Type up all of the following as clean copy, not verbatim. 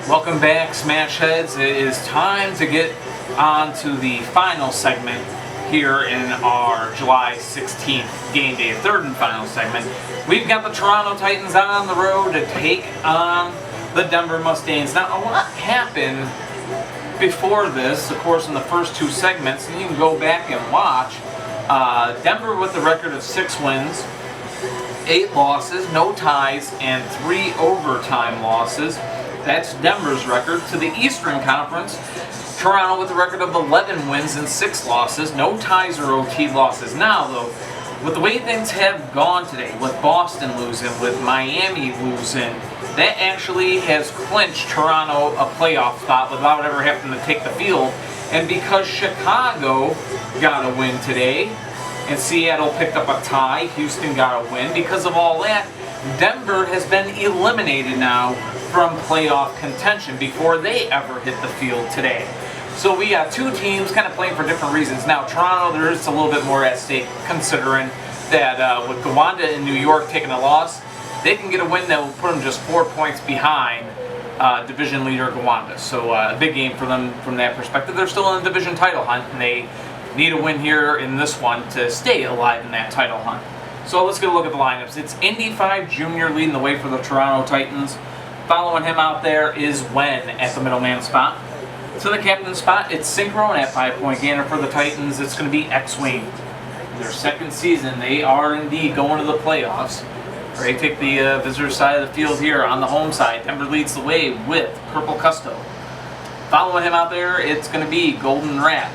Welcome back, Smash Heads. It is time to get on to the final segment here in our July 16th game day, third and final segment. We've got the Toronto Titans on the road to take on the Denver Mustangs. Now, a lot happened before this, of course, in the first two segments, and you can go back and watch. Denver with the record of 6 wins, 8 losses, no ties, and 3 overtime losses. That's Denver's record. To the Eastern Conference, Toronto with a record of 11 wins and 6 losses, no ties or OT losses. Now, though, with the way things have gone today, with Boston losing, with Miami losing, that actually has clinched Toronto a playoff spot without ever having to take the field. And because Chicago got a win today, and Seattle picked up a tie, Houston got a win, because of all that, Denver has been eliminated now from playoff contention before they ever hit the field today. So we got two teams kind of playing for different reasons. Now, Toronto, there is a little bit more at stake, considering that with Gowanda in New York taking a loss, they can get a win that will put them just 4 points behind division leader Gowanda. So a big game for them from that perspective. They're still in the division title hunt, and they need a win here in this one to stay alive in that title hunt. So let's get a look at the lineups. It's Indy 5 Jr. leading the way for the Toronto Titans. Following him out there is Wen at the middleman spot. To the captain spot, it's Synchro, and at 5-point gainer for the Titans, it's going to be X-Wing. Their second season, they are indeed going to the playoffs. They take the visitor side of the field here on the home side. Denver leads the way with Purple Custo. Following him out there, it's going to be Golden Rat,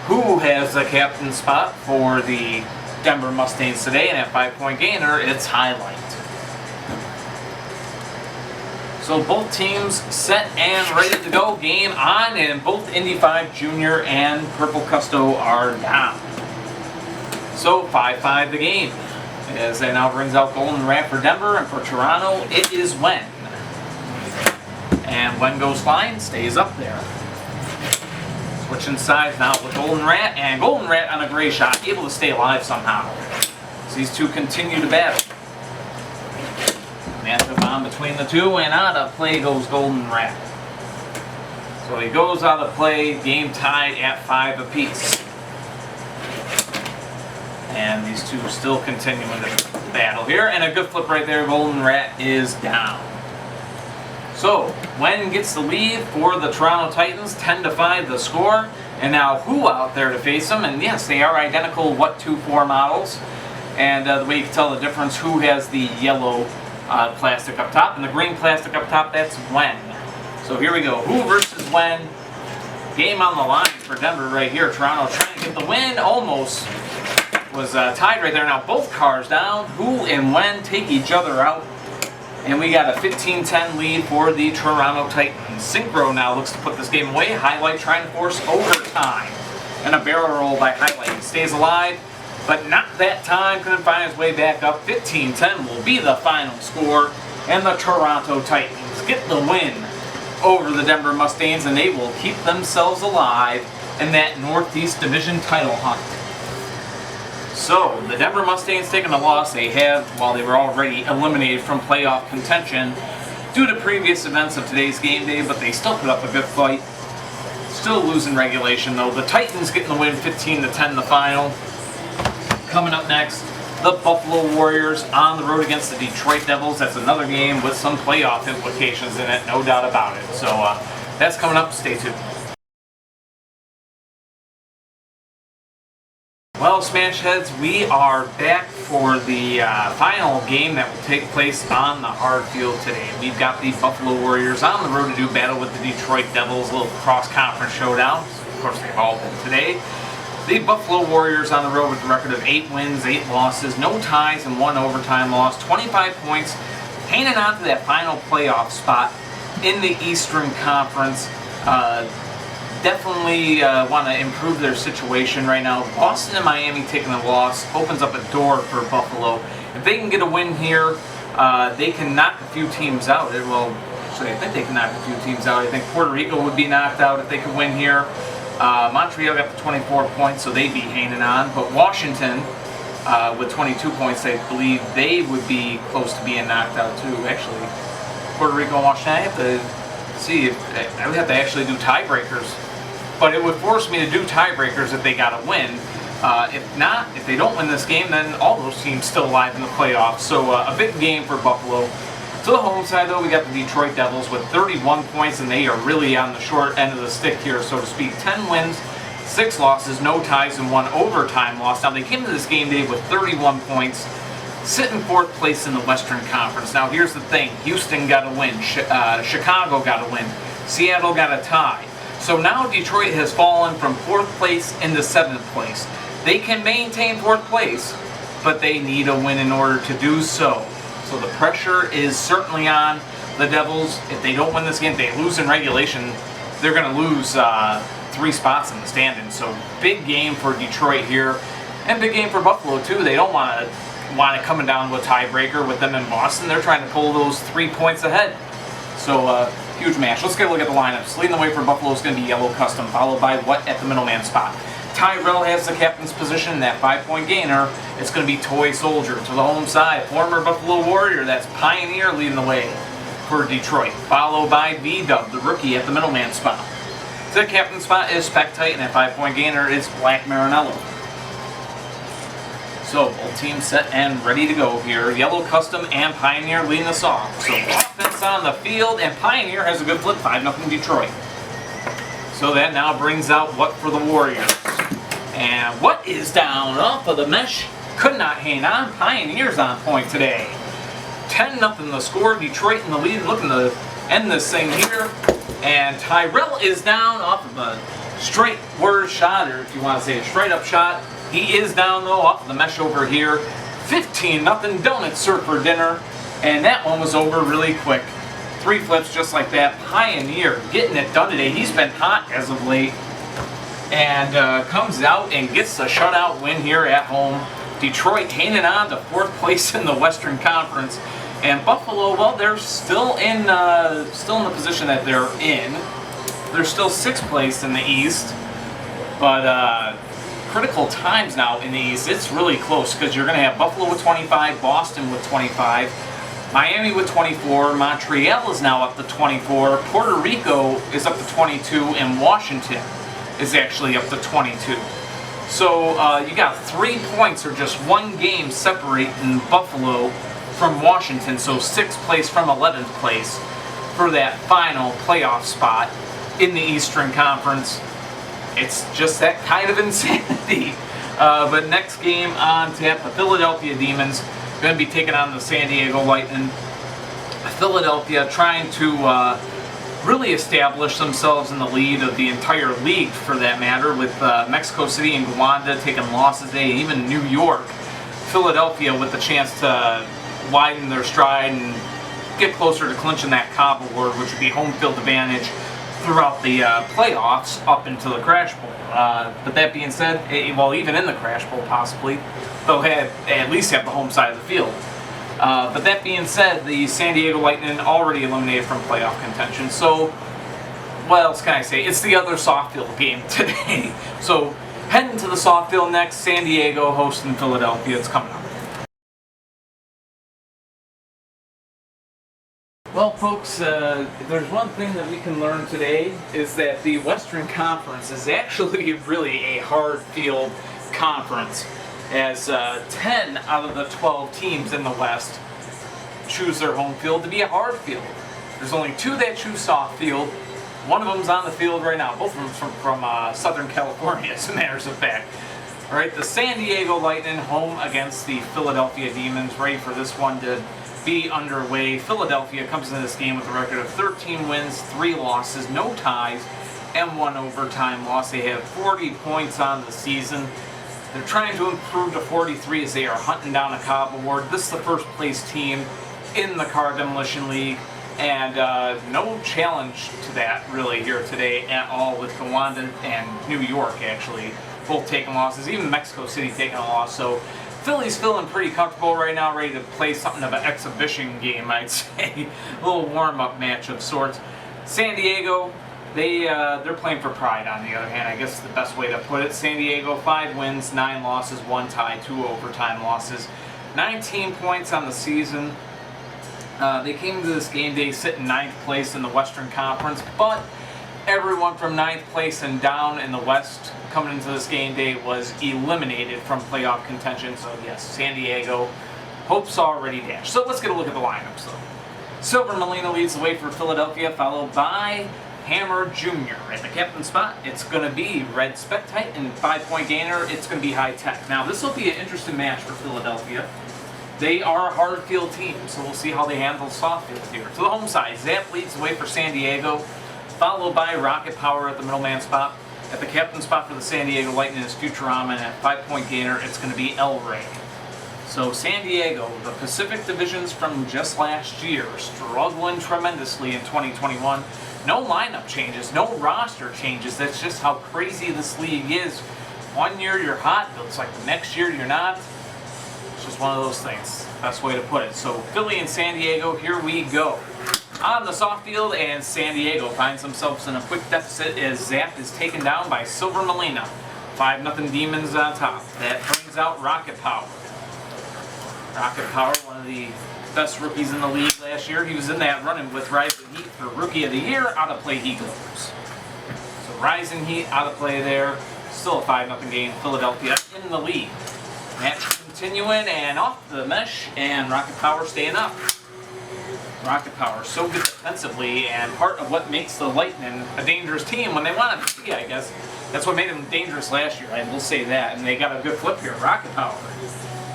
who has the captain spot for the Denver Mustangs today, and at 5-point gainer, it's Highlight. So both teams set and ready to go. Game on, and both Indy 5 Jr. and Purple Custo are down. So 5-5 the game. As that now brings out Golden Rat for Denver, and for Toronto, it is Wen. And Wen goes flying, stays up there. Switching sides now with Golden Rat, and Golden Rat on a gray shot, able to stay alive somehow. So these two continue to battle. Matchup on between the two, and out of play goes Golden Rat. So he goes out of play, game tied at 5 apiece. And these two still continuing to battle here, and a good flip right there. Golden Rat is down. So Wen gets the lead for the Toronto Titans, 10-5 the score. And now Who out there to face them, and yes, they are identical What 2-4 models. And the way you can tell the difference, Who has the yellow plastic up top, and the green plastic up top, that's Wen. So here we go, Who versus Wen. Game on the line for Denver right here. Toronto trying to get the win, almost was tied right there. Now both cars down. Who and Wen take each other out, and we got a 15-10 lead for the Toronto Titans. Synchro now looks to put this game away. Highlight trying to force overtime, and a barrel roll by Highlight. He stays alive, but not that time. Couldn't find his way back up. 15-10 will be the final score, and the Toronto Titans get the win over the Denver Mustangs, and they will keep themselves alive in that Northeast Division title hunt. So, the Denver Mustangs taking a loss they had while they were already eliminated from playoff contention due to previous events of today's game day, but they still put up a good fight. Still losing regulation though. The Titans getting the win, 15-10 the final. Coming up next, the Buffalo Warriors on the road against the Detroit Devils. That's another game with some playoff implications in it, no doubt about it. So that's coming up. Stay tuned. Well, Smash Heads, we are back for the final game that will take place on the hard field today. We've got the Buffalo Warriors on the road to do battle with the Detroit Devils, a little cross-conference showdown. Of course, they've all been today. The Buffalo Warriors on the road with a record of 8 wins, 8 losses, no ties, and 1 overtime loss. 25 points, hanging on to that final playoff spot in the Eastern Conference. Definitely want to improve their situation right now. Boston and Miami taking a loss opens up a door for Buffalo. If they can get a win here, they can knock a few teams out. Well, actually, I think they can knock a few teams out. I think Puerto Rico would be knocked out if they could win here. Montreal got the 24 points, so they'd be hanging on. But Washington, with 22 points, I believe they would be close to being knocked out too. Actually, Puerto Rico and Washington, I have to see if I would have to actually do tiebreakers, but it would force me to do tiebreakers if they got a win. If not, if they don't win this game, then all those teams still alive in the playoffs. So a big game for Buffalo. To the home side, though, we got the Detroit Devils with 31 points, and they are really on the short end of the stick here, so to speak. 10 wins, 6 losses, no ties, and 1 overtime loss. Now, they came to this game day with 31 points, sitting 4th place in the Western Conference. Now, here's the thing. Houston got a win. Chicago got a win. Seattle got a tie. So now Detroit has fallen from 4th place into 7th place. They can maintain 4th place, but they need a win in order to do so. So the pressure is certainly on the Devils. If they don't win this game, if they lose in regulation, they're going to lose 3 spots in the standings. So big game for Detroit here, and big game for Buffalo too. They don't want it coming down to a tiebreaker with them in Boston. They're trying to pull those 3 points ahead. So huge match. Let's get a look at the lineups. Leading the way for Buffalo is going to be Yellow Custom, followed by What at the middleman spot. Tyrell has the captain's position in that 5-point gainer. It's going to be Toy Soldier. To the home side, former Buffalo Warrior, that's Pioneer leading the way for Detroit. Followed by V-Dub, the rookie at the middleman spot. To the captain's spot is Spec Titan. That 5-point gainer is Black Marinello. So both teams set and ready to go here. Yellow Custom and Pioneer leading us off. So offense on the field, and Pioneer has a good flip, 5-0 Detroit. So that now brings out What for the Warriors. And What is down off of the mesh. Could not hang on. Pioneers on point today. 10-0 the score. Detroit in the lead. Looking to end this thing here. And Tyrell is down off of a straight word shot, or if you want to say a straight up shot. He is down though off of the mesh over here. 15-0 donut served for dinner. And that one was over really quick. 3 flips just like that. Pioneer getting it done today. He's been hot as of late. And comes out and gets the shutout win here at home. Detroit hanging on to 4th place in the Western Conference. And Buffalo, well, they're still in the position that they're in. They're still 6th place in the East. But critical times now in the East. It's really close because you're going to have Buffalo with 25, Boston with 25, Miami with 24, Montreal is now up to 24, Puerto Rico is up to 22, and Washington is actually up to 22. So you got 3 points or just 1 game separating Buffalo from Washington. So 6th place from 11th place for that final playoff spot in the Eastern Conference. It's just that kind of insanity. But next game on tap, the Philadelphia Demons going to be taking on the San Diego Lightning. Philadelphia trying to really establish themselves in the lead of the entire league, for that matter, with Mexico City and Guanda taking losses today, even New York. Philadelphia with the chance to widen their stride and get closer to clinching that Cobb Award, which would be home field advantage throughout the playoffs up into the Crash Bowl. But that being said, well, even in the Crash Bowl possibly, they'll at least have the home side of the field. But that being said, the San Diego Lightning already eliminated from playoff contention. So, what else can I say? It's the other soft field game today. So, heading to the soft field next, San Diego hosting Philadelphia. It's coming up. Well, folks, if there's one thing that we can learn today is that the Western Conference is actually really a hard field conference, as 10 out of the 12 teams in the West choose their home field to be a hard field. There's only 2 that choose soft field. One of them's on the field right now. Both of them from Southern California, as a matter of fact. All right, the San Diego Lightning home against the Philadelphia Demons, ready for this one to be underway. Philadelphia comes into this game with a record of 13 wins, 3 losses, no ties, and 1 overtime loss. They have 40 points on the season. They're trying to improve to 43 as they are hunting down a Cobb Award. This is the first place team in the Car Demolition League, and no challenge to that really here today at all, with Guanda and New York actually both taking losses, even Mexico City taking a loss. So Philly's feeling pretty comfortable right now, ready to play something of an exhibition game, I'd say. A little warm-up match of sorts. San Diego, they're playing for pride, on the other hand, I guess is the best way to put it. San Diego, 5 wins, 9 losses, 1 tie, 2 overtime losses. 19 points on the season. They came to this game day sitting 9th place in the Western Conference, but everyone from 9th place and down in the West coming into this game day was eliminated from playoff contention. So yes, San Diego, hopes already dashed. So let's get a look at the lineups though. Silver Molina leads the way for Philadelphia, followed by Hammer Jr. At the captain spot, it's going to be Red Spectite, and 5-point gainer, it's going to be High Tech. Now, this will be an interesting match for Philadelphia. They are a hard field team, so we'll see how they handle soft field here. To the home side, Zap leads the way for San Diego, followed by Rocket Power at the middleman spot. At the captain spot for the San Diego Lightning is Futurama, and at 5-point gainer, it's going to be El Rey. So San Diego, the Pacific divisions from just last year, struggling tremendously in 2021. No lineup changes, no roster changes. That's just how crazy this league is. One year you're hot, it looks like the next year you're not. It's just one of those things. Best way to put it. So Philly and San Diego, here we go. On the soft field, and San Diego finds themselves in a quick deficit as Zap is taken down by Silver Molina. 5-0 Demons on top. That brings out Rocket Power. Rocket Power, one of the best rookies in the league last year. He was in that running with Rising Heat for Rookie of the Year. Out of play he goes. So Rising Heat out of play there. Still a 5-0 game. Philadelphia in the lead. Match continuing and off the mesh, and Rocket Power staying up. Rocket Power so good defensively, and part of what makes the Lightning a dangerous team when they want to be, I guess. That's what made them dangerous last year. I will say that. And they got a good flip here. Rocket Power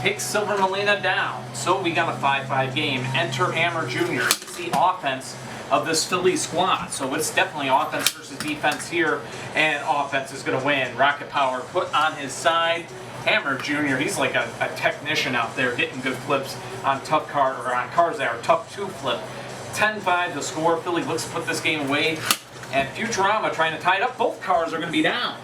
takes Silver Molina down. So we got a 5-5 game. Enter Hammer Jr. He's the offense of this Philly squad. So it's definitely offense versus defense here, and offense is going to win. Rocket Power put on his side. Hammer Jr., he's like a technician out there getting good flips on tough cars that are tough to flip. 10-5 the score. Philly looks to put this game away, and Futurama trying to tie it up. Both cars are going to be down.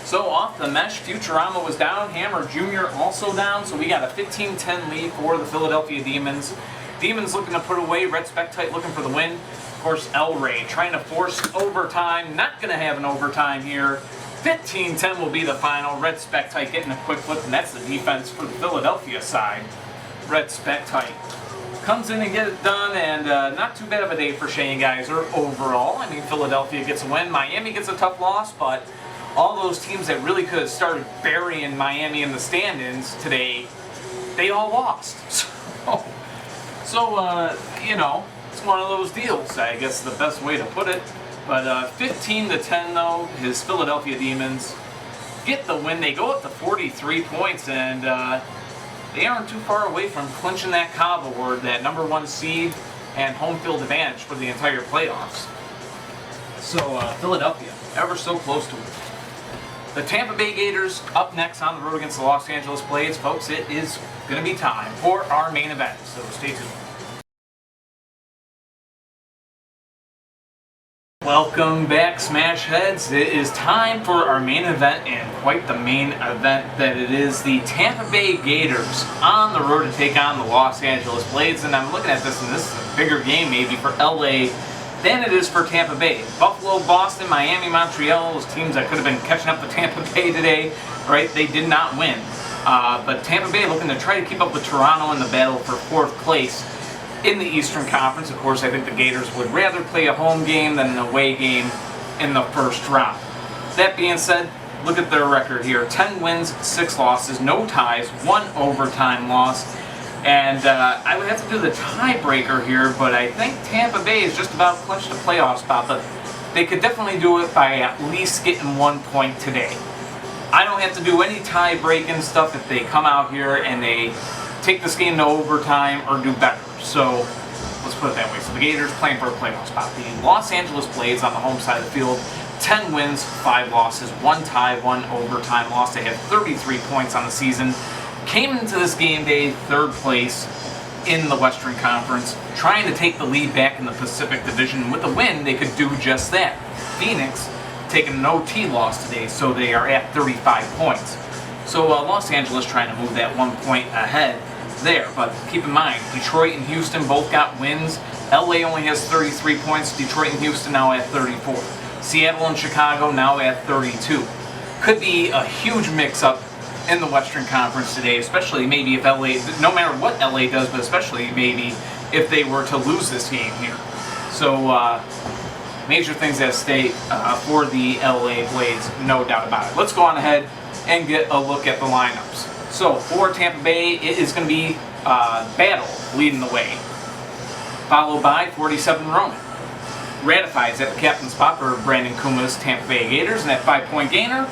So off the mesh, Futurama was down, Hammer Jr. also down, so we got a 15-10 lead for the Philadelphia Demons. Demons looking to put away, Red Spectite looking for the win. Of course, El Rey trying to force overtime, not going to have an overtime here. 15-10 will be the final. Red Spectite getting a quick flip, and that's the defense for the Philadelphia side. Red Spectite comes in and gets it done, and not too bad of a day for Shane Geyser overall. I mean, Philadelphia gets a win, Miami gets a tough loss, but all those teams that really could have started burying Miami in the stand-ins today, they all lost. So you know, it's one of those deals, I guess the best way to put it. But 15-10 though, his Philadelphia Demons get the win. They go up to 43 points, and they aren't too far away from clinching that Cobb Award, that #1 seed and home field advantage for the entire playoffs. So Philadelphia, ever so close to it. The Tampa Bay Gators up next on the road against the Los Angeles Blades. Folks, it is going to be time for our main event, so stay tuned. Welcome back, Smash Heads. It is time for our main event, and quite the main event that it is. The Tampa Bay Gators on the road to take on the Los Angeles Blades, and I'm looking at this, and this is a bigger game maybe for LA than it is for Tampa Bay. Buffalo, Boston, Miami, Montreal, those teams that could have been catching up to Tampa Bay today, right? They did not win. But Tampa Bay looking to try to keep up with Toronto in the battle for 4th place in the Eastern Conference. Of course, I think the Gators would rather play a home game than an away game in the first round. That being said, look at their record here. 10 wins, 6 losses, no ties, 1 overtime loss. And I would have to do the tiebreaker here, but I think Tampa Bay is just about clinched a playoff spot, but they could definitely do it by at least getting 1 point today. I don't have to do any tie-breaking stuff if they come out here and they take this game to overtime or do better. So let's put it that way. So the Gators playing for a playoff spot. The Los Angeles Blades on the home side of the field, 10 wins, 5 losses, 1 tie, 1 overtime loss. They have 33 points on the season. Came into this game day 3rd place in the Western Conference, trying to take the lead back in the Pacific Division. With a win, they could do just that. Phoenix taking an OT loss today, so they are at 35 points. So Los Angeles trying to move that 1 point ahead there, but keep in mind, Detroit and Houston both got wins. LA only has 33 points, Detroit and Houston now at 34. Seattle and Chicago now at 32. Could be a huge mix-up in the Western Conference today, especially maybe if LA, no matter what LA does, but especially maybe if they were to lose this game here. So major things at stake for the LA Blades, no doubt about it. Let's go on ahead and get a look at the lineups. So for Tampa Bay, it is going to be Battle leading the way, followed by 47 Ronan. Ratifies at the captain spot for Brandon Kuma's Tampa Bay Gators, and that 5-point gainer,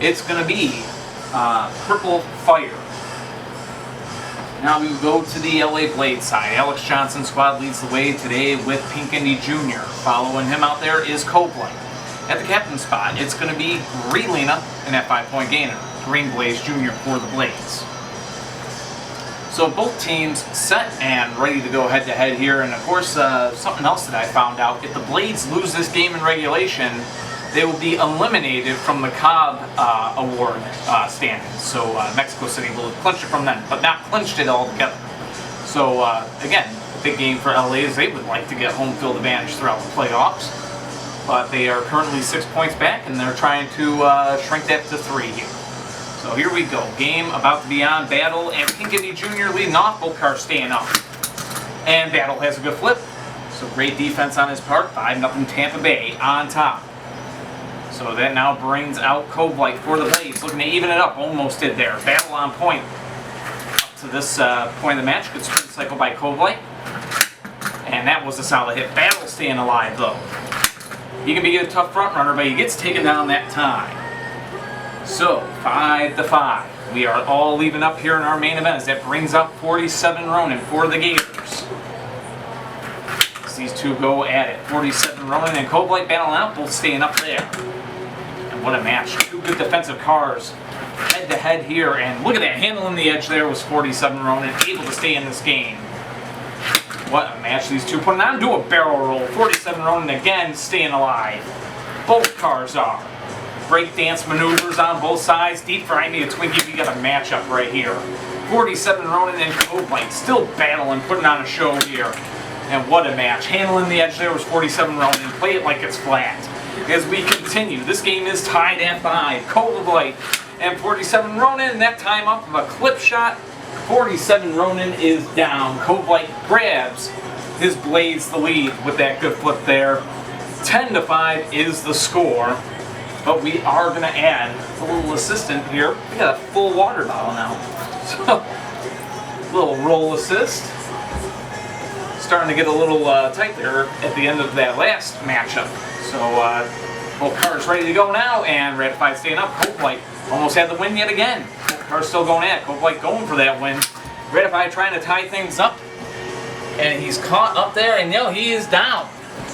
it's going to be Purple Fire. Now we go to the LA Blade side. Alex Johnson's squad leads the way today with Pink Indy Jr. Following him out there is Copeland. At the captain spot, it's going to be Relina and that 5-point gainer. Green Blaze Jr. for the Blades. So both teams set and ready to go head-to-head here. And of course, something else that I found out, if the Blades lose this game in regulation, they will be eliminated from the Cobb Award standings. So Mexico City will clinch it from them, but not clinched it altogether. So again, the big game for LA is they would like to get home field advantage throughout the playoffs. But they are currently 6 points back, and they're trying to shrink that to 3 here. So here we go. Game about to be on. Battle and Pink Indy Jr. leading off. Both cars staying up. And Battle has a good flip. So great defense on his part. 5-0 Tampa Bay on top. So that now brings out Coblight for the Blades. Looking to even it up. Almost did there. Battle on point. Up to this point of the match. Good sprint cycle by Coblight. And that was a solid hit. Battle staying alive though. He can be a tough front runner, but he gets taken down that time. So, 5-5. We are all leaving up here in our main event as that brings up 47 Ronan for the Gators. As these two go at it. 47 Ronan and Coblight battling out, both staying up there. And what a match. Two good defensive cars head-to-head here. And look at that, handling the edge there was 47 Ronan, able to stay in this game. What a match these two putting on. Do a barrel roll. 47 Ronan again, staying alive. Both cars are. Breakdance maneuvers on both sides. Deep fry me a Twinkie. We got a matchup right here. 47 Ronan and Coblight still battling, putting on a show here. And what a match. Handling the edge there was 47 Ronan. Play it like it's flat. As we continue, this game is tied at 5. Coblight and 47 Ronan. And that time off of a clip shot, 47 Ronan is down. Coblight grabs his Blades the lead with that good flip there. 10-5 is the score. But we are going to add a little assistant here. We got a full water bottle now. So, little roll assist. Starting to get a little tight there at the end of that last matchup. So, both cars ready to go now, and Ratified staying up. Coblight almost had the win yet again. Both cars still going at it. Coblight going for that win. Ratified trying to tie things up. And he's caught up there, and now he is down.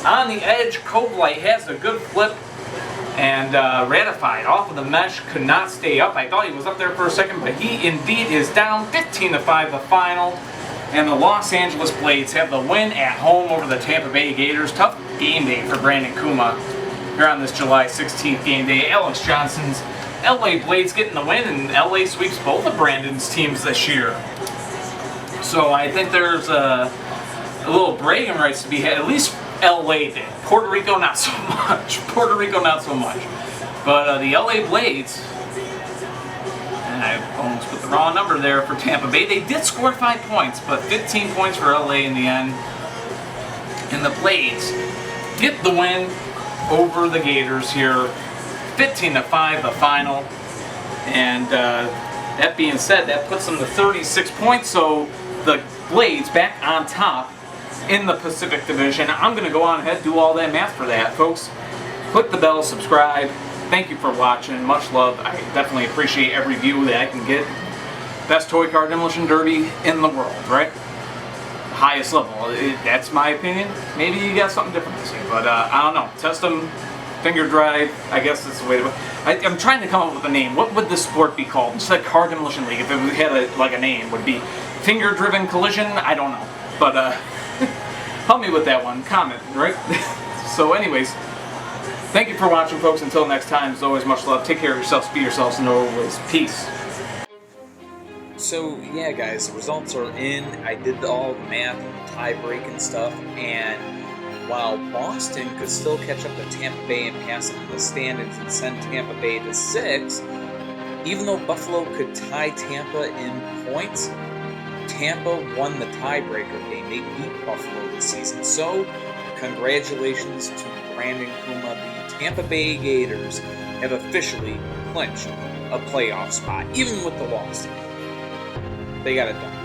On the edge, Coblight has a good flip. And Ratified off of the mesh, could not stay up. I thought he was up there for a second, but he indeed is down. 15-5 the final. And the Los Angeles Blades have the win at home over the Tampa Bay Gators. Tough game day for Brandon Kuma here on this July 16th game day. Alex Johnson's LA Blades getting the win, and LA sweeps both of Brandon's teams this year. So I think there's a little bragging rights to be had, at least LA did. Puerto Rico, not so much. Puerto Rico, not so much. But the LA Blades, and I almost put the wrong number there for Tampa Bay. They did score 5 points, but 15 points for LA in the end. And the Blades get the win over the Gators here. 15-5 the final. And that being said, that puts them to 36 points. So the Blades back on top in the Pacific Division. I'm going to go on ahead, do all that math for that, folks. Click the bell, subscribe. Thank you for watching. Much love. I definitely appreciate every view that I can get. Best toy car demolition derby in the world, right? The highest level. That's my opinion. Maybe you got something different to say, but I don't know. Test them, finger drive. I guess that's the way to. I'm trying to come up with a name. What would this sport be called? It's like car demolition league. If it had a name, would be finger-driven collision. I don't know, but help me with that one. Comment, right? So, anyways, thank you for watching, folks. Until next time, as always, much love. Take care of yourselves, be yourselves, and always peace. So, yeah, guys, the results are in. I did all the math, tie-break and stuff, and while Boston could still catch up to Tampa Bay and pass it in the standings and send Tampa Bay to 6, even though Buffalo could tie Tampa in points, Tampa won the tiebreaker game. They beat Buffalo this season. So, congratulations to Brandon Kuma. The Tampa Bay Gators have officially clinched a playoff spot, even with the loss. They got it done.